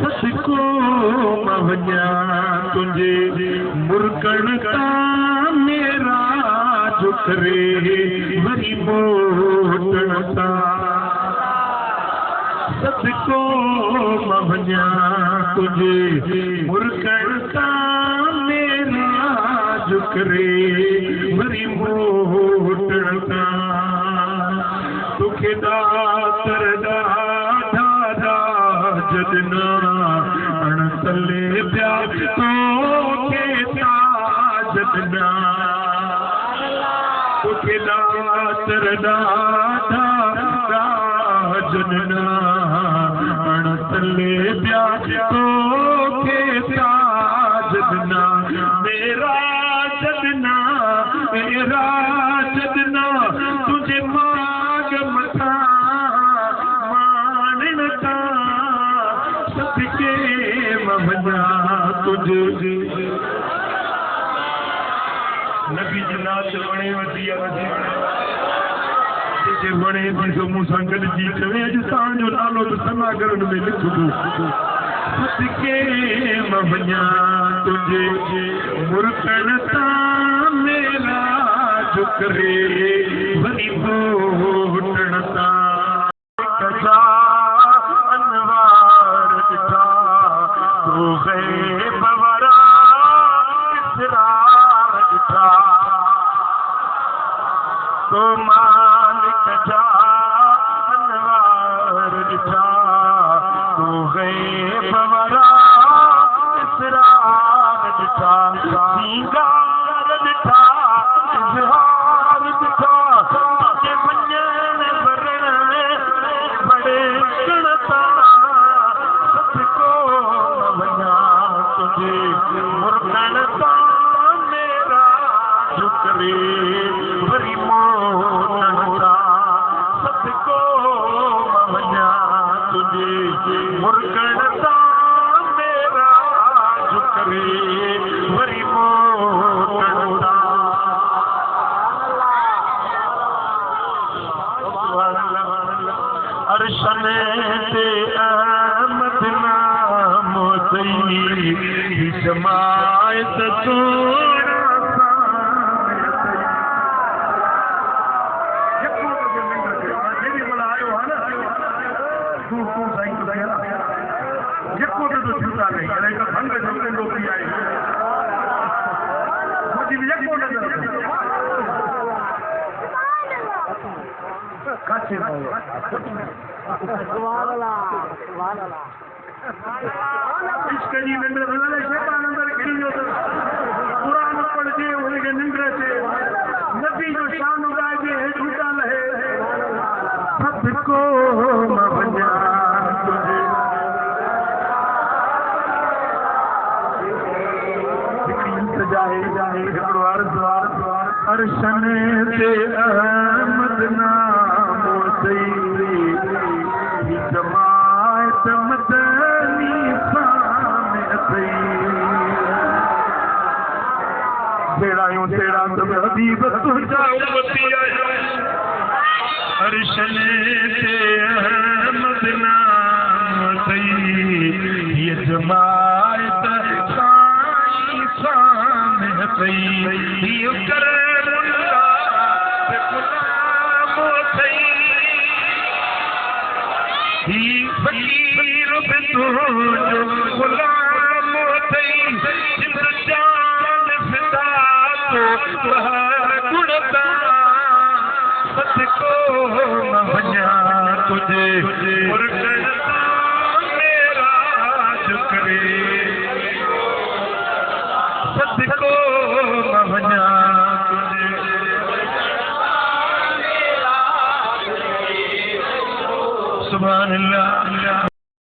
सदको मवन्या तुझे मुरकण का मेरा जुकरे वरी मोटण ता सदको मवन्या तुझे मुरकण का मेरा जुकरे वरी मोटण ता तुखे दातर दा जदना अणतले प्या तो के जदना तुखे दातर दा जदना अणतले प्या तो के जदना मेरा जदना तुझे माग मथा मानता सदके मवन्या तुझे नबी जनात वणे वधी जे वणे थी सो मूंसां गॾिजी करे अॼु तव्हांजो नालो त सनागरन में लिखबो सदके मवन्या तुझे मुरकण तां मेरा जुकरे वरी मोटण तां कजा अनवार दिठा तो गैब वरा इसरार दिठा तो मालिक जा अनवार दिठा तो गैब वरा इसरार दिठा सिंगार दिठा इज़हार दिठा तुझे मञण वरण बड़े गणता सदको मवन्या तुझे मुरकण ता मेरा जुकरे वरी मोटण ता सदको मवन्या तुझे मुरकण ता मेरा जुकरे वरी मोटण ता अर्शन ते अहमद नाम सही जमायत सोना इसकी निंद्र शैतान अंदर घिरी वियो कुरान पढ़जे उनखे निंद्र अचे नबी जो शान उगाइजे हेठि उता लहे सदको मवन्या तुझे अर्शन ते अहमद नाम सही जमायत मदनी सामे सही बेड़ायूं तेरा सब हबीब तुझा उम्मती आया अर्शन ते अहमद नाम सही जमायत साईं सामे सही कर फकीर बि तुंहिंजो गुलाम अथई जिंद जान फिदा तो गुण तां सदको मवन्या तुझे मुरकण तां मेरा जुकरे सदको मवन्या तुझे सुभान अल्लाह।